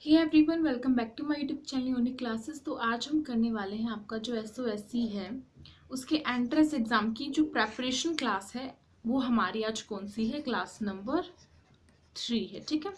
Hey everyone, welcome back to my YouTube channel Unique Classes. तो आज हम करने वाले हैं आपका जो एसओएससी है उसके एंट्रेंस एग्जाम की जो प्रेपरेशन क्लास है वो हमारी आज कौन सी है, क्लास नंबर 3 है। ठीक है,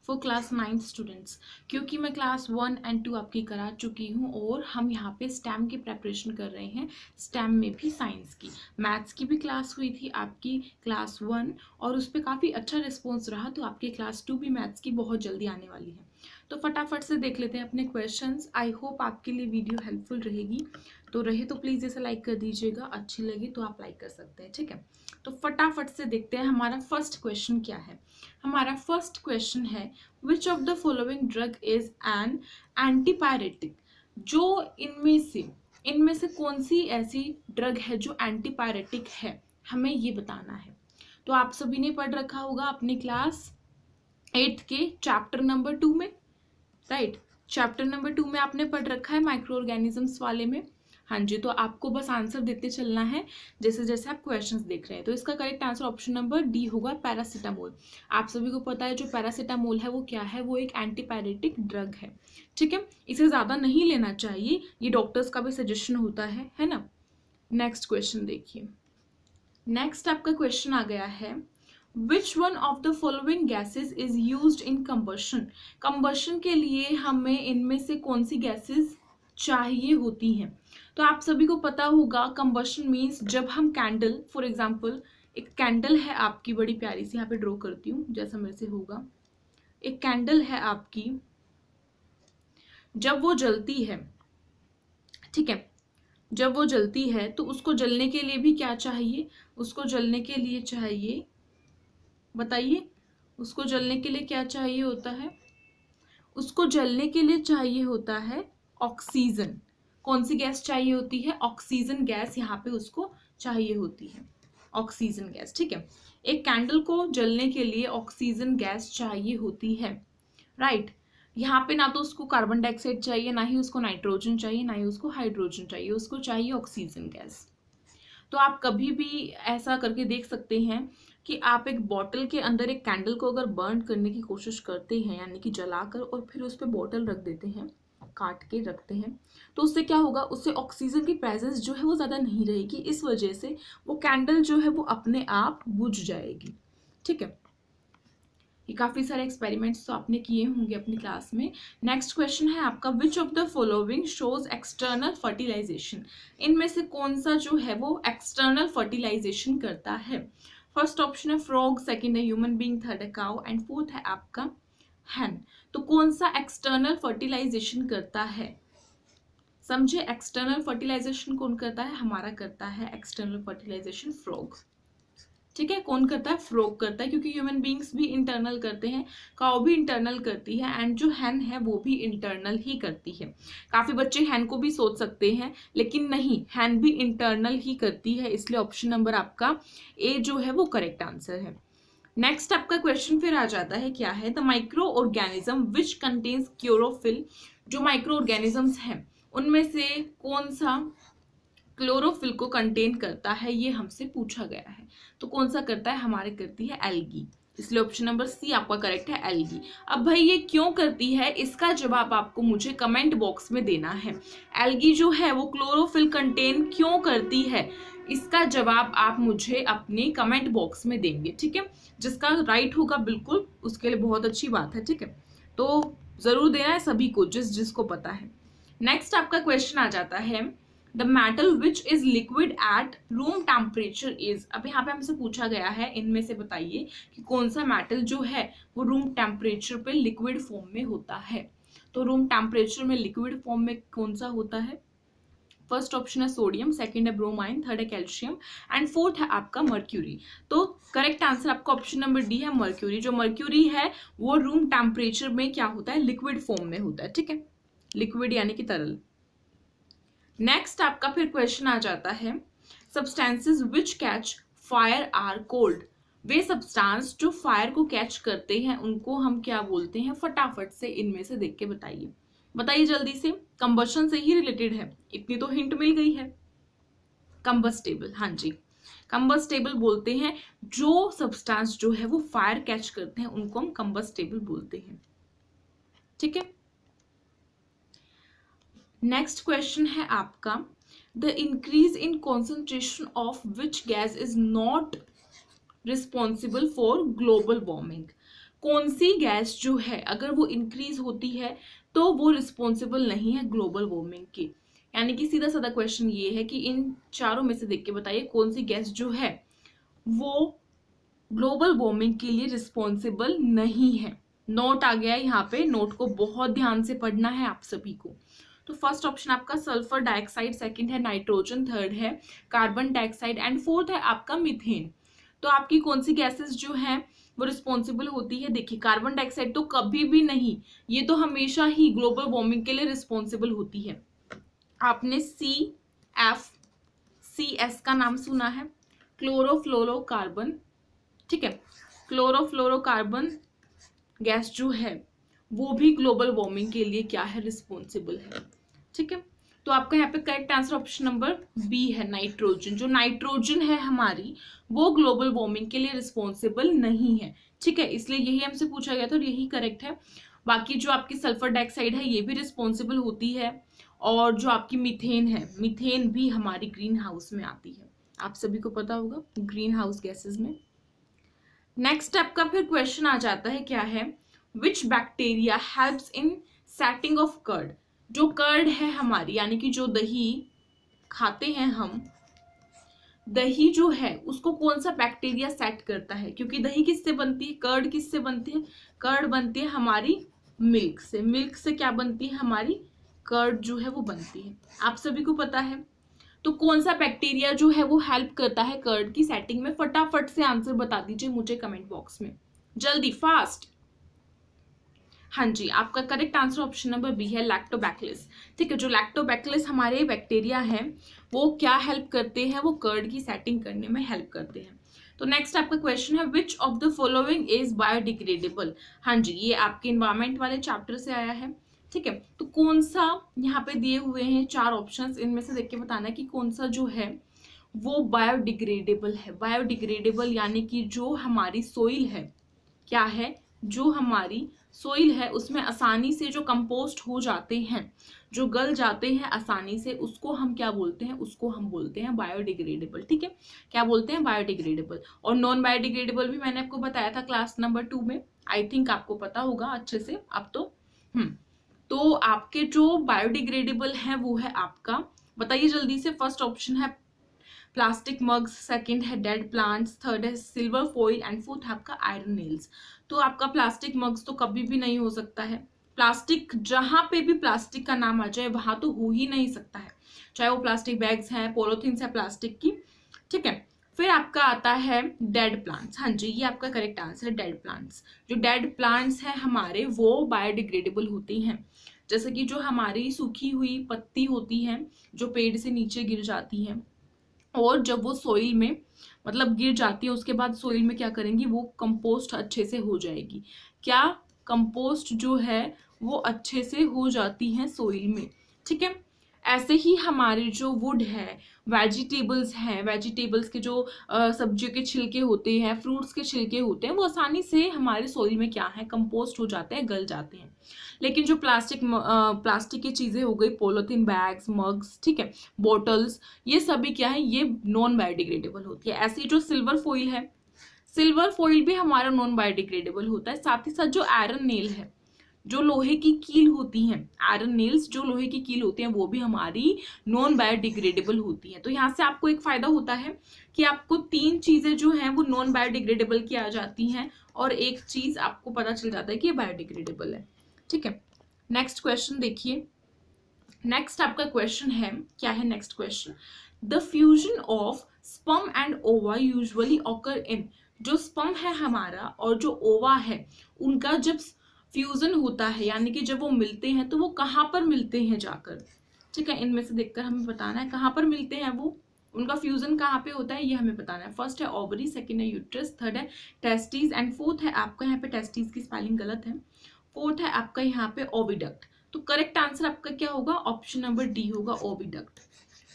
फॉर क्लास 9 स्टूडेंट्स। क्योंकि मैं क्लास 1 एंड 2 आपकी करा चुकी हूँ और हम यहाँ पे स्टेम की प्रेपरेशन कर रहे हैं, स्टेम में भी साइंस की। मैथ्स की भी क्लास हुई थी आपकी क्लास 1 और उस पर काफ़ी अच्छा रिस्पॉन्स रहा, तो आपकी क्लास 2 भी मैथ्स की बहुत जल्दी आने वाली है। तो फटाफट से देख लेते हैं अपने क्वेश्चंस। आई होप आपके लिए वीडियो हेल्पफुल रहेगी। तो रहे तो प्लीज़ इसे लाइक कर दीजिएगा, अच्छी लगी तो आप लाइक कर सकते हैं। ठीक है, तो फटाफट से देखते हैं हमारा फर्स्ट क्वेश्चन क्या है। हमारा फर्स्ट क्वेश्चन है, विच of the following drug is an antipyretic. जो इनमें से कौन सी ऐसी ड्रग है जो एंटीपायरेटिक है, हमें ये बताना है। तो आप सभी ने पढ़ रखा होगा अपनी क्लास 8th के चैप्टर नंबर 2 में, राइट। चैप्टर नंबर 2 में आपने पढ़ रखा है माइक्रो ऑर्गेनिजम्स वाले में। हाँ जी, तो आपको बस आंसर देते चलना है जैसे जैसे आप क्वेश्चंस देख रहे हैं। तो इसका correct answer option number D होगा, पैरासीटामोल। आप सभी को पता है जो पैरासीटामोल है वो क्या है, वो एक एंटीपायरेटिक ड्रग है। ठीक है, इसे ज़्यादा नहीं लेना चाहिए, ये डॉक्टर्स का भी सजेशन होता है ना। नेक्स्ट क्वेश्चन देखिए। नेक्स्ट आपका क्वेश्चन आ गया है, which one of the following gases is use in combustion. Combustion के लिए हमें इनमें से कौन सी गैसेज चाहिए होती हैं। तो आप सभी को पता होगा कंबशन मीन्स जब हम कैंडल, फॉर एग्जाम्पल एक कैंडल है आपकी बड़ी प्यारी सी, यहाँ पे ड्रॉ करती हूँ जैसा मेरे से होगा। एक कैंडल है आपकी, जब वो जलती है, ठीक है, जब वो जलती है तो उसको जलने के लिए भी क्या चाहिए, उसको जलने के लिए चाहिए, बताइए, उसको जलने के लिए क्या चाहिए होता है। उसको जलने के लिए चाहिए होता है ऑक्सीजन। कौन सी गैस चाहिए होती है, ऑक्सीजन गैस यहाँ पे उसको चाहिए होती है, ऑक्सीजन गैस। ठीक है, एक कैंडल को जलने के लिए ऑक्सीजन गैस चाहिए होती है, राइट। यहाँ पे ना तो उसको कार्बन डाइऑक्साइड चाहिए, ना ही उसको नाइट्रोजन चाहिए, ना ही उसको हाइड्रोजन चाहिए, उसको चाहिए ऑक्सीजन गैस। तो आप कभी भी ऐसा करके देख सकते हैं कि आप एक बॉटल के अंदर एक कैंडल को अगर बर्न करने की कोशिश करते हैं, यानी कि जलाकर, और फिर उस पर बॉटल रख देते हैं, काट के रखते हैं, तो उससे क्या होगा, उससे ऑक्सीजन की प्रेजेंस जो है वो ज़्यादा नहीं रहेगी, इस वजह से वो कैंडल जो है वो अपने आप बुझ जाएगी। ठीक है, ये काफ़ी सारे एक्सपेरिमेंट्स तो आपने किए होंगे अपनी क्लास में। नेक्स्ट क्वेश्चन है आपका, which of the following shows external fertilization. इनमें से कौन सा जो है वो एक्सटर्नल फर्टिलाइजेशन करता है। फर्स्ट ऑप्शन है फ्रॉग, सेकंड है ह्यूमन बीइंग, थर्ड है काउ एंड फोर्थ है आपका हैन। तो कौन सा एक्सटर्नल फर्टिलाइजेशन करता है, समझे। एक्सटर्नल फर्टिलाइजेशन कौन करता है, हमारा करता है एक्सटर्नल फर्टिलाइजेशन फ्रॉग। ठीक है, कौन करता है, फ्रॉग करता है, क्योंकि ह्यूमन बींग्स भी इंटरनल करते हैं, काउ भी इंटरनल करती है एंड जो हैन है वो भी इंटरनल ही करती है। काफी बच्चे हैन को भी सोच सकते हैं, लेकिन नहीं, हैन भी इंटरनल ही करती है, इसलिए ऑप्शन नंबर आपका ए जो है वो करेक्ट आंसर है। नेक्स्ट आपका क्वेश्चन फिर आ जाता है, क्या है, the micro organism which contains chlorophyll. जो माइक्रो ऑर्गेनिजम्स हैं उनमें से कौन सा क्लोरोफिल को कंटेन करता है, ये हमसे पूछा गया है। तो कौन सा करता है, हमारे करती है एल्गी, इसलिए ऑप्शन नंबर सी आपका करेक्ट है, एल्गी। अब भाई ये क्यों करती है, इसका जवाब आपको मुझे कमेंट बॉक्स में देना है। एल्गी जो है वो क्लोरोफिल कंटेन क्यों करती है, इसका जवाब आप मुझे अपने कमेंट बॉक्स में देंगे। ठीक है, जिसका राइट होगा बिल्कुल उसके लिए बहुत अच्छी बात है। ठीक है, तो जरूर देना है सभी को, जिसको पता है। नेक्स्ट आपका क्वेश्चन आ जाता है, the metal which is liquid at room temperature is. अब यहाँ पे हमसे पूछा गया है, इनमें से बताइए कि कौन सा मेटल जो है वो रूम टेम्परेचर पे लिक्विड फॉर्म में होता है। तो रूम टेम्परेचर में लिक्विड फॉर्म में कौन सा होता है। फर्स्ट ऑप्शन है सोडियम, सेकंड है ब्रोमाइन, थर्ड है कैल्शियम एंड फोर्थ है आपका मर्क्यूरी। तो करेक्ट आंसर आपका ऑप्शन नंबर डी है, मर्क्यूरी। जो मर्क्यूरी है वो रूम टेम्परेचर में क्या होता है, लिक्विड फॉर्म में होता है। ठीक है, लिक्विड यानी कि तरल। नेक्स्ट आपका फिर क्वेश्चन आ जाता है, substances which catch fire are called. वे सब्सटेंस जो फायर को कैच करते हैं उनको हम क्या बोलते हैं, फटाफट से इनमें से देख के बताइए, बताइए जल्दी से। कंबशन से ही रिलेटेड है, इतनी तो हिंट मिल गई है। कंबस्टेबल, हाँ जी, कंबस्टेबल बोलते हैं। जो सब्सटेंस जो है वो फायर कैच करते हैं उनको हम कंबस्टेबल बोलते हैं। ठीक है, नेक्स्ट क्वेश्चन है आपका, the increase in concentration of which gas is not responsible for global warming. कौन सी गैस जो है अगर वो इंक्रीज होती है तो वो रिस्पॉन्सिबल नहीं है ग्लोबल वार्मिंग की। यानी कि सीधा साधा क्वेश्चन ये है कि इन चारों में से देख के बताइए कौन सी गैस जो है वो ग्लोबल वार्मिंग के लिए रिस्पॉन्सिबल नहीं है। नोट आ गया यहाँ पे, नोट को बहुत ध्यान से पढ़ना है आप सभी को। तो फर्स्ट ऑप्शन आपका सल्फर डाइऑक्साइड, सेकंड है नाइट्रोजन, थर्ड है कार्बन डाइऑक्साइड एंड फोर्थ है आपका मीथेन। तो आपकी कौन सी गैसेस जो है वो रिस्पॉन्सिबल होती है? देखिए कार्बन डाइऑक्साइड तो कभी भी नहीं, ये तो हमेशा ही ग्लोबल वार्मिंग के लिए रिस्पॉन्सिबल होती है। आपने CFCS का नाम सुना है, क्लोरोफ्लोरोकार्बन, ठीक है। क्लोरोफ्लोरोकार्बन गैस जो है वो भी ग्लोबल वार्मिंग के लिए क्या है? रिस्पॉन्सिबल है, ठीक है। तो आपका यहाँ पे correct answer option number B है, नाइट्रोजन। जो नाइट्रोजन है हमारी वो ग्लोबल वार्मिंग के लिए रिस्पॉन्सिबल नहीं है, ठीक है। इसलिए यही हमसे पूछा गया था और यही करेक्ट है। बाकी जो आपकी सल्फर डाइऑक्साइड है ये भी रिस्पॉन्सिबल होती है, और जो आपकी मीथेन है, मीथेन भी हमारी ग्रीन हाउस में आती है, आप सभी को पता होगा ग्रीन हाउस गैसेस में। नेक्स्ट आपका फिर क्वेश्चन आ जाता है, क्या है? Which bacteria helps in setting of curd. जो कर्ड है हमारी, यानी कि जो दही खाते हैं हम, दही जो है उसको कौन सा बैक्टीरिया सेट करता है? क्योंकि दही किससे बनती है? कर्ड किससे बनती है? कर्ड बनती है हमारी मिल्क से। मिल्क से क्या बनती है? हमारी कर्ड जो है वो बनती है, आप सभी को पता है। तो कौन सा बैक्टीरिया जो है वो हेल्प करता है कर्ड की सेटिंग में? फटाफट से आंसर बता दीजिए मुझे कमेंट बॉक्स में, जल्दी फास्ट। हाँ जी, आपका correct answer option number B है, लैक्टोबैसिलस, ठीक है। जो लैक्टोबैसिलस हमारे बैक्टीरिया हैं वो क्या हेल्प करते हैं? वो कर्ड की सेटिंग करने में हेल्प करते हैं। तो नेक्स्ट आपका क्वेश्चन है, विच of the following is biodegradable. हाँ जी, ये आपके इन्वायरमेंट वाले चैप्टर से आया है, ठीक है। तो कौन सा यहाँ पे दिए हुए हैं 4 ऑप्शंस, इनमें से देख के बताना कि कौन सा जो है वो बायोडिग्रेडेबल है। बायोडिग्रेडेबल यानी कि जो हमारी सोइल है, क्या है? जो हमारी सोइल है उसमें आसानी से जो कंपोस्ट हो जाते हैं, जो गल जाते हैं आसानी से, उसको हम क्या बोलते हैं? उसको हम बोलते हैं बायोडिग्रेडेबल, ठीक है। क्या बोलते हैं? बायोडिग्रेडेबल। और नॉन बायोडिग्रेडेबल भी मैंने आपको बताया था क्लास नंबर 2 में, आई थिंक आपको पता होगा अच्छे से अब तो। तो आपके जो बायोडिग्रेडेबल है वो है आपका, बताइए जल्दी से। फर्स्ट ऑप्शन है प्लास्टिक मग्स, सेकंड है डेड प्लांट्स, थर्ड है सिल्वर फॉइल एंड फोर्थ है आपका आयरन नेल्स। तो आपका प्लास्टिक मग्स तो कभी भी नहीं हो सकता है। प्लास्टिक, जहां पे भी प्लास्टिक का नाम आ जाए वहां तो हो ही नहीं सकता है, चाहे वो प्लास्टिक बैग्स हैं, पॉलिथीन्स है प्लास्टिक की, ठीक है। फिर आपका आता है डेड प्लांट्स। हाँ जी, ये आपका करेक्ट आंसर है, डेड प्लांट्स। जो डेड प्लांट्स हैं हमारे वो बायोडिग्रेडेबल होती हैं, जैसे कि जो हमारी सूखी हुई पत्ती होती है जो पेड़ से नीचे गिर जाती है, और जब वो सोइल में मतलब गिर जाती है उसके बाद सोइल में क्या करेंगी? वो कंपोस्ट अच्छे से हो जाएगी। क्या? कंपोस्ट जो है वो अच्छे से हो जाती है सोइल में, ठीक है। ऐसे ही हमारे जो वुड है, वेजिटेबल्स हैं, वेजिटेबल्स के जो सब्जियों के छिलके होते हैं, फ्रूट्स के छिलके होते हैं, वो आसानी से हमारे सोइल में क्या है? कंपोस्ट हो जाते हैं, गल जाते हैं। लेकिन जो प्लास्टिक की चीज़ें हो गई, पॉलिथीन बैग्स, मग्स, ठीक है, बॉटल्स, ये सभी क्या है? ये नॉन बायोडिग्रेडेबल होती है। ऐसी जो सिल्वर फॉइल है, सिल्वर फॉइल भी हमारा नॉन बायोडिग्रेडेबल होता है। साथ ही साथ जो आयरन नेल है, जो लोहे की कील होती हैं, आयरन नेल्स जो लोहे की कील होती हैं, वो भी हमारी नॉन बायोडिग्रेडेबल होती हैं। तो यहाँ से आपको एक फायदा होता है कि आपको 3 चीजें जो हैं वो नॉन बायोडिग्रेडेबल की आ जाती हैं, और एक चीज आपको पता चल जाता है कि ये बायोडिग्रेडेबल है, ठीक है। नेक्स्ट क्वेश्चन देखिए। नेक्स्ट आपका क्वेश्चन है, क्या है next question? The fusion of sperm and ओवा यूजुअली ऑकर इन। जो स्पर्म है हमारा और जो ओवा है, उनका जब फ्यूजन होता है, यानी कि जब वो मिलते हैं, तो वो कहाँ पर मिलते हैं जाकर? ठीक है, इनमें से देखकर हमें बताना है कहाँ पर मिलते हैं वो, उनका फ्यूजन कहाँ पे होता है ये हमें बताना है। फर्स्ट है ओवरी, सेकंड है यूट्रस, थर्ड है टेस्टिस एंड फोर्थ है आपका, यहाँ पे टेस्टिस की स्पेलिंग गलत है, फोर्थ है आपका यहाँ पे ओविडक्ट। तो करेक्ट आंसर आपका क्या होगा? ऑप्शन नंबर डी होगा, ओविडक्ट।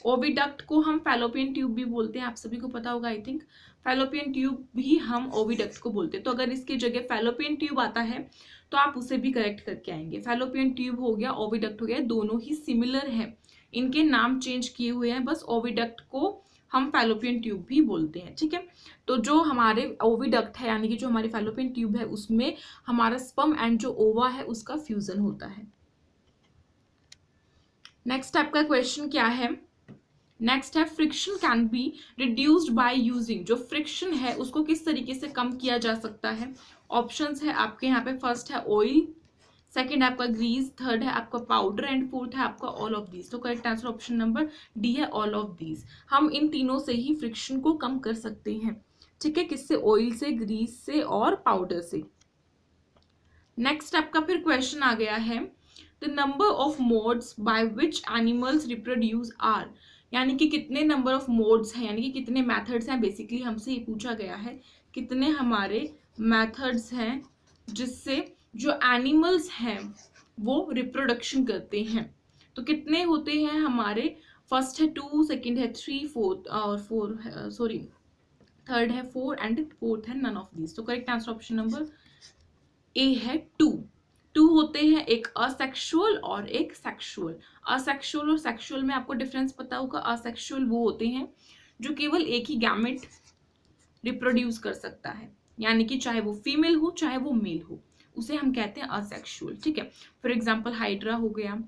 ओविडक्ट को हम फैलोपियन ट्यूब भी बोलते हैं, आप सभी को पता होगा आई थिंक। फैलोपियन ट्यूब भी हम ओविडक्ट को बोलते हैं। तो अगर इसकी जगह फैलोपियन ट्यूब आता है तो आप उसे भी करेक्ट करके आएंगे। फैलोपियन ट्यूब हो गया, ओविडक्ट हो गया, दोनों ही सिमिलर है, इनके नाम चेंज किए हुए हैं, बस ओविडक्ट को हम फैलोपियन ट्यूब भी बोलते हैं, ठीक है। तो जो हमारे ओविडक्ट है यानी कि जो हमारी फैलोपियन ट्यूब है उसमें हमारा स्पर्म एंड जो ओवा है उसका फ्यूजन होता है। नेक्स्ट आपका क्वेश्चन क्या है? नेक्स्ट है friction can be reduced by using. जो फ्रिक्शन है उसको किस तरीके से कम किया जा सकता है? ऑप्शंस है आपके यहाँ पे, फर्स्ट है ऑयल, सेकंड है आपका ग्रीस, थर्ड है आपका पाउडर एंड फोर्थ है आपका ऑल ऑफ दीज। तो correct answer option number D है, ऑल ऑफ दीज। हम इन तीनों से ही फ्रिक्शन को कम कर सकते हैं, ठीक है। किससे? ऑयल से, ग्रीस से और पाउडर से। नेक्स्ट आपका फिर क्वेश्चन आ गया है the number of modes by which animals reproduce are. यानी कि कितने नंबर ऑफ मोड्स हैं, यानी कि कितने मेथड्स हैं, बेसिकली हमसे ये पूछा गया है कितने हमारे मेथड्स हैं जिससे जो एनिमल्स हैं वो रिप्रोडक्शन करते हैं। तो कितने होते हैं हमारे? फर्स्ट है 2, सेकंड है 3, फोर्थ और 4 सॉरी थर्ड है 4 एंड फोर्थ है नन ऑफ दीज। तो correct answer option number A है 2 होते हैं, एक असेक्सुअल और एक सेक्सुअल। असेक्सुअल और सेक्सुअल में आपको डिफरेंस पता होगा। असेक्सुअल वो होते हैं जो केवल एक ही गैमेट रिप्रोड्यूस कर सकता है, यानी कि चाहे वो फीमेल हो चाहे वो मेल हो, उसे हम कहते हैं असेक्सुअल, ठीक है। फॉर एग्जाम्पल हाइड्रा हो गया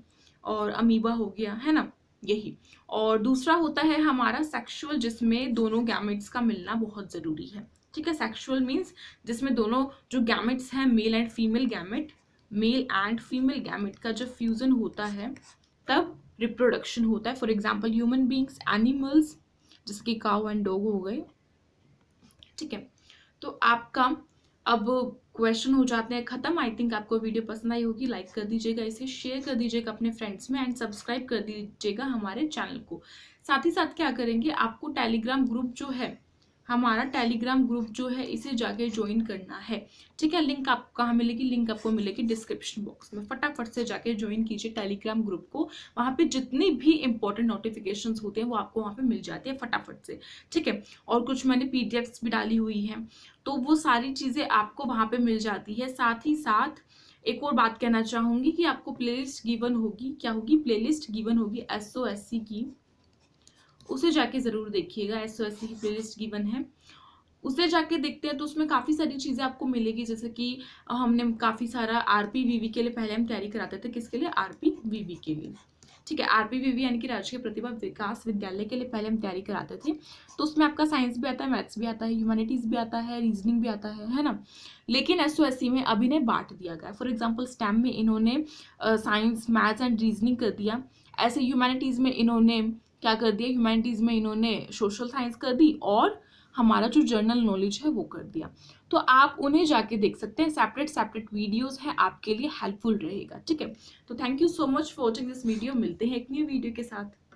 और अमीबा हो गया, है ना, यही। और दूसरा होता है हमारा सेक्सुअल, जिसमें दोनों गैमेट्स का मिलना बहुत जरूरी है, ठीक है। सेक्सुअल मीन्स जिसमें दोनों जो गैमेट्स हैं, male and female gamete, male and female gamete का जब फ्यूजन होता है तब रिप्रोडक्शन होता है। For example human beings, animals जैसे कि काउ एंड डॉग हो गए, ठीक है। तो आपका अब क्वेश्चन हो जाते हैं खत्म। आई थिंक आपको वीडियो पसंद आई होगी, लाइक कर दीजिएगा, इसे शेयर कर दीजिएगा अपने फ्रेंड्स में एंड सब्सक्राइब कर दीजिएगा हमारे चैनल को। साथ ही साथ क्या करेंगे, आपको टेलीग्राम ग्रुप जो है, हमारा टेलीग्राम ग्रुप जो है इसे जाके ज्वाइन करना है, ठीक है। लिंक आपको कहाँ मिलेगी? लिंक आपको मिलेगी डिस्क्रिप्शन बॉक्स में। फटाफट से जाके ज्वाइन कीजिए टेलीग्राम ग्रुप को, वहाँ पे जितनी भी इंपॉर्टेंट नोटिफिकेशंस होते हैं वो आपको वहाँ पे मिल जाती है फटाफट से, ठीक है। और कुछ मैंने पीडीएफ्स भी डाली हुई हैं, तो वो सारी चीज़ें आपको वहाँ पे मिल जाती है। साथ ही साथ एक और बात कहना चाहूँगी कि आपको प्लेलिस्ट गिवन होगी, क्या होगी? प्लेलिस्ट गिवन होगी SOSC की, उसे जाके ज़रूर देखिएगा। SOSC की प्लेलिस्ट गिवन है, उसे जाके देखते हैं तो उसमें काफ़ी सारी चीज़ें आपको मिलेगी। जैसे कि हमने काफ़ी सारा RPVV के लिए पहले हम तैयारी कराते थे, किसके लिए? RPVV के लिए, ठीक है। RPVV यानी कि राजकीय प्रतिभा विकास विद्यालय के लिए पहले हम तैयारी कराते थे। तो उसमें आपका साइंस भी आता है, मैथ्स भी आता है, ह्यूमैनिटीज़ भी आता है, रीजनिंग भी आता है ना। लेकिन SOSC में अभी ने बांट दिया गया। फॉर एग्जाम्पल स्टेम में इन्होंने साइंस, मैथ्स एंड रीजनिंग कर दिया। ऐसे ह्यूमैनिटीज़ में इन्होंने क्या कर दिया? ह्यूमैनिटीज़ में इन्होंने सोशल साइंस कर दी और हमारा जो जर्नल नॉलेज है वो कर दिया। तो आप उन्हें जाके देख सकते हैं, सेपरेट सेपरेट वीडियोस हैं, आपके लिए हेल्पफुल रहेगा, ठीक है। तो thank you so much for watching this video. मिलते हैं एक न्यू वीडियो के साथ।